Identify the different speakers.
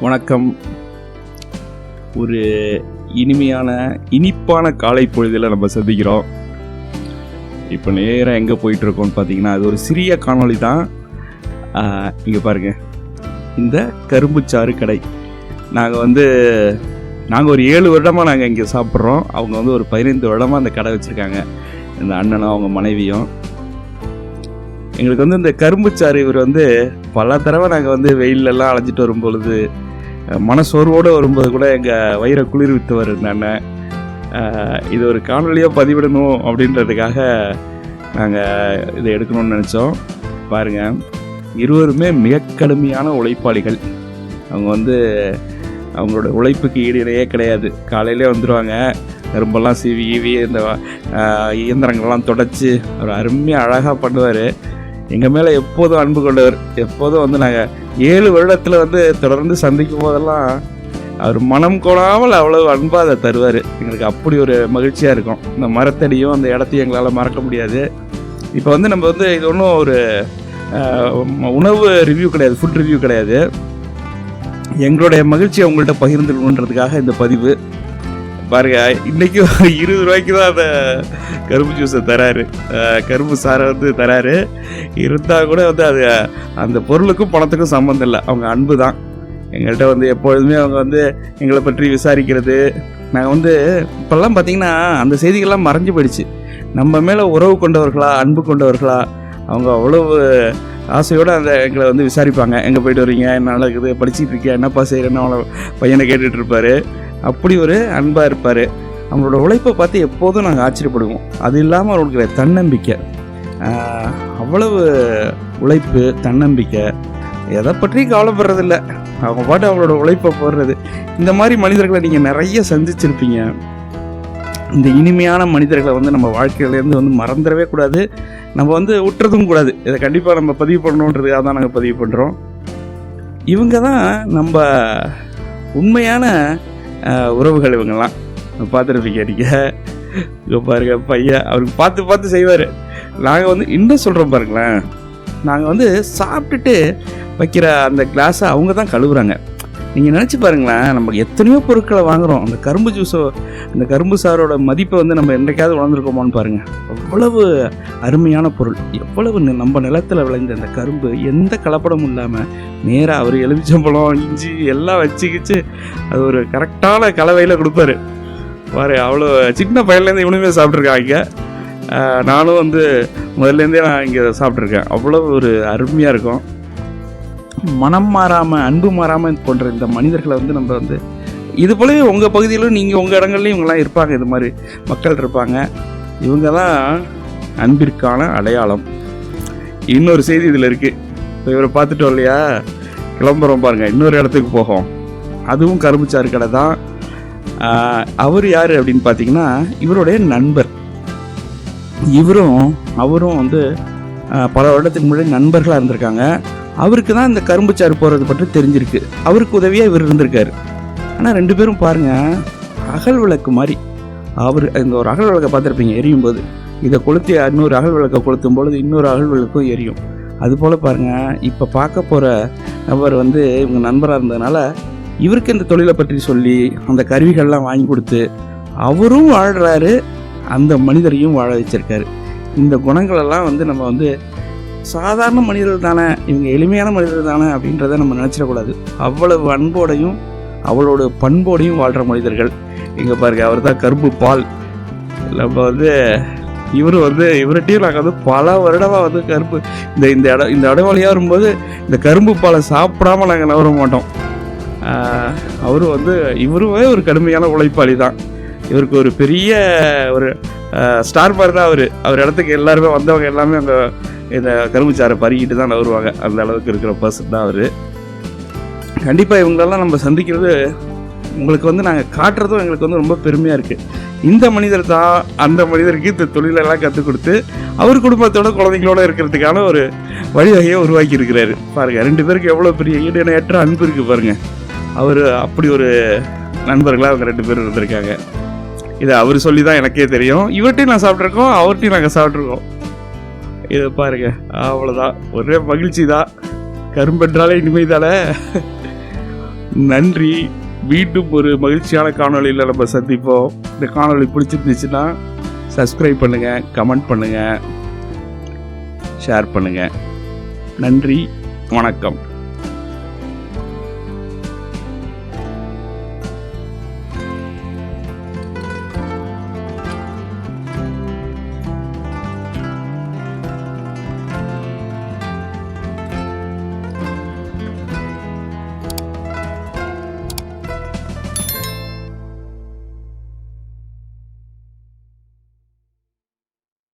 Speaker 1: வணக்கம். ஒரு இனிப்பான காலை பொழுதில் நம்ம சந்திக்கிறோம். இப்போ நேராக எங்கே போயிட்டுருக்கோம்னு பார்த்தீங்கன்னா, அது ஒரு சிறிய காணொளி தான். இங்கே பாருங்கள், இந்த கரும்புச்சாறு கடை. நாங்கள் ஒரு 7 வருடமாக நாங்கள் இங்கே சாப்பிட்றோம். அவங்க ஒரு 15 வருடமாக அந்த கடை வச்சுருக்காங்க. இந்த அண்ணனும் அவங்க மனைவியும். எங்களுக்கு இந்த கரும்புச்சாறு இவர் பல தடவை நாங்கள் வெயிலெல்லாம் அலைஞ்சிட்டு வரும்பொழுது, மனசோர்வோடு வரும்போது கூட எங்கள் வயிறை குளிர்வித்தவர் இந்த அண்ணன். இது ஒரு காணொலியாக பதிவிடணும் அப்படின்றதுக்காக நாங்கள் இதை எடுக்கணும்னு நினச்சோம். பாருங்கள், இருவருமே மிக கடுமையான உழைப்பாளிகள். அவங்க அவங்களோட உழைப்புக்கு ஈடுணையே கிடையாது. காலையிலே வந்துடுவாங்க, கரும்பெல்லாம் சீவி இந்த இயந்திரங்கள்லாம் தொடச்சி அவர் அருமையாக அழகாக பண்ணுவார். எங்கள் மேலே எப்போதும் அன்பு கொண்டவர். எப்போதும் நாங்கள் 7 வருடத்தில் தொடர்ந்து சந்திக்கும் போதெல்லாம் அவர் மனம் கோணாமல் அவ்வளோ அன்பாக அதை தருவார். எங்களுக்கு அப்படி ஒரு மகிழ்ச்சியாக இருக்கும். இந்த மரத்தடியும் அந்த இடத்தையும் எங்களால் மறக்க முடியாது. இப்போ நம்ம இது ஒன்றும் ஒரு உணவு ரிவ்யூ கிடையாது, ஃபுட் ரிவ்யூ கிடையாது. எங்களுடைய மகிழ்ச்சியை உங்கள்கிட்ட பகிர்ந்துக்கணுன்றதுக்காக இந்த பதிவு. பாருங்க, இன்றைக்கி 20 ரூபாய்க்கு தான் அந்த கரும்பு ஜூஸை தராரு, கரும்பு சாரை தராரு. இருந்தால் கூட அது அந்த பொருளுக்கும் பணத்துக்கும் சம்மந்தம் இல்லை. அவங்க அன்பு தான். எங்கள்கிட்ட எப்பொழுதுமே அவங்க எங்களை பற்றி விசாரிக்கிறது. நாங்கள் இப்போல்லாம் பார்த்திங்கன்னா அந்த செய்திகள்லாம் மறைஞ்சு போயிடுச்சு. நம்ம மேலே உறவு கொண்டவர்களா, அன்பு கொண்டவர்களா, அவங்க அவ்வளவு ஆசையோடு எங்களை விசாரிப்பாங்க. எங்கே போய்ட்டு வரீங்க, என்ன நடக்குது, படிச்சுட்டு இருக்கியா, என்னப்பா செய்கிறேன்னு அவளை பையனை கேட்டுட்டு இருப்பார். அப்படி ஒரு அன்பாக இருப்பார். அவங்களோட உழைப்பை பார்த்து எப்போதும் நாங்கள் ஆச்சரியப்படுவோம். அது இல்லாமல் அவங்களுக்கு தன்னம்பிக்கை, அவ்வளவு உழைப்பு, தன்னம்பிக்கை, எதை பற்றியும் கவலைப்படுறதில்ல. அவங்க பாட்டு அவங்களோட உழைப்பை போடுறது. இந்த மாதிரி மனிதர்களை நீங்கள் நிறைய சந்திச்சிருப்பீங்க. இந்த இனிமையான மனிதர்களை நம்ம வாழ்க்கையிலேருந்து மறந்துடவே கூடாது. நம்ம விட்டுறதும் கூடாது. இதை கண்டிப்பாக நம்ம பதிவு பண்ணணுன்றதுக்காக தான் நாங்கள் பதிவு பண்ணுறோம். இவங்க தான் நம்ம உண்மையான உறவுகள். இவங்கெல்லாம் பார்த்துருப்பீங்க நீங்கள். இங்கே பாருங்க, பையன் அவருக்கு பார்த்து செய்வார். நாங்கள் இன்னும் சொல்கிறோம் பாருங்களேன், நாங்கள் சாப்பிட்டுட்டு வைக்கிற அந்த கிளாஸை அவங்க தான் கழுவுறாங்க. நீங்கள் நினச்சி பாருங்களேன், நமக்கு எத்தனையோ பொருட்களை வாங்குகிறோம். அந்த கரும்பு ஜூஸோ, அந்த கரும்பு சாரோட மதிப்பை நம்ம என்றைக்காவது உணர்ந்துருக்கோமான்னு பாருங்கள். அவ்வளவு அருமையான பொருள். எவ்வளவு நம்ம நிலத்தில் விளைந்த அந்த கரும்பு எந்த கலப்படமும் இல்லாமல் நேராக அவர் எலுமிச்சம்பழம், இஞ்சி எல்லாம் வச்சுக்கிச்சு அது ஒரு கரெக்டான கலவையில் கொடுப்பாரு. பாரு, அவ்வளோ சின்ன பையன்லேருந்து இவனுமே சாப்பிட்ருக்காங்க. நானும் முதல்லேருந்தே நான் இங்கே சாப்பிட்ருக்கேன். அவ்வளோ ஒரு அருமையாக இருக்கும். மனம் மாறாமல், அன்பு மாறாமல் போன்ற இந்த மனிதர்களை நம்ம இது போலவே உங்கள் பகுதியிலும் நீங்கள் உங்கள் இடங்கள்லையும் இவங்கெல்லாம் இருப்பாங்க. இது மாதிரி மக்கள் இருப்பாங்க. இவங்க தான் அன்பிற்கான அடையாளம். இன்னொரு செய்தி இதில் இருக்குது. இப்போ இவரை பார்த்துட்டோம் இல்லையா, கிளம்புறோம் பாருங்கள், இன்னொரு இடத்துக்கு போகும். அதுவும் கரும்புச்சாறு கடை தான். அவர் யார் அப்படின்னு பார்த்தீங்கன்னா, இவருடைய நண்பர். அவரும் பல வருடத்துக்கு முன்னாடி நண்பர்களாக இருந்திருக்காங்க. அவருக்கு தான் இந்த கரும்புச்சாறு போகிறது பற்றி தெரிஞ்சிருக்கு. அவருக்கு உதவியாக இவர் இருந்திருக்காரு. ஆனால் 2 பேரும் பாருங்கள், அகல் விளக்கு மாதிரி. இந்த ஒரு அகல் விளக்கை பார்த்துருப்பீங்க எரியும் போது, இதை கொளுத்தி இன்னொரு அகல் விளக்கை கொளுத்தும் பொழுது இன்னொரு அகல் விளக்கும் எரியும். அதுபோல் பாருங்கள், இப்போ பார்க்க போகிற நபர் இவங்க நண்பராக இருந்ததுனால இவருக்கு இந்த தொழிலை பற்றி சொல்லி அந்த கருவிகள்லாம் வாங்கி கொடுத்து அவரும் வாழ்கிறாரு, அந்த மனிதரையும் வாழ வச்சிருக்காரு. இந்த குணங்களெல்லாம் நம்ம சாதாரண மனிதர்கள் தானே, இவங்க எளிமையான மனிதர்கள் தானே அப்படின்றத நம்ம நினச்சிடக்கூடாது. அவ்வளவு அன்போடையும் அவளோட பண்போடையும் வாழ்கிற மனிதர்கள். இங்கே பாருங்க, அவர் தான் கரும்பு பால். நம்ம இவர் இவர்கிட்டையும் நாங்கள் பல வருடமாக கரும்பு இந்த இடவழியாக வரும்போது இந்த கரும்பு பாலை சாப்பிடாமல் நாங்கள் நவர மாட்டோம். இவருமே ஒரு கடுமையான உழைப்பாளி தான். இவருக்கு ஒரு பெரிய ஒரு ஸ்டார் மாதிரி தான் அவர் இடத்துக்கு எல்லாருமே வந்தவங்க எல்லாமே அந்த இந்த கரும்புச்சாரை பறிக்கிட்டு தான் வருவாங்க. அந்த அளவுக்கு இருக்கிற பர்சன் தான் அவர். கண்டிப்பாக இவங்களெல்லாம் நம்ம சந்திக்கிறது, உங்களுக்கு நாங்கள் காட்டுறதும் எங்களுக்கு ரொம்ப பெருமையாக இருக்குது. இந்த மனிதர் தான் அந்த மனிதருக்கு இந்த தொழிலெல்லாம் கற்றுக் கொடுத்து அவர் குடும்பத்தோட குழந்தைங்களோட இருக்கிறதுக்கான ஒரு வழிவகையை உருவாக்கி இருக்கிறாரு. பாருங்கள், 2 பேருக்கு எவ்வளோ பெரிய ஈடுணையற்ற அன்பு இருக்குது பாருங்கள். அவர் அப்படி ஒரு நண்பர்களாக அவங்க 2 பேரும் இருந்திருக்காங்க. இதை அவர் சொல்லி தான் எனக்கே தெரியும். இவர்கிட்டையும் நான் சாப்பிட்ருக்கோம், அவர்கிட்டையும் நாங்கள் சாப்பிட்ருக்கோம். இதை பாருங்க, அவ்வளோதான். ஒரே மகிழ்ச்சி தான். கரும்பென்றாலே இனிமை தானே. நன்றி. மீண்டும் ஒரு மகிழ்ச்சியான காணொளியில் நம்ம சந்திப்போம். இந்த காணொளி பிடிச்சிருந்துச்சுன்னா சப்ஸ்கிரைப் பண்ணுங்கள், கமெண்ட் பண்ணுங்கள், ஷேர் பண்ணுங்கள். நன்றி, வணக்கம்.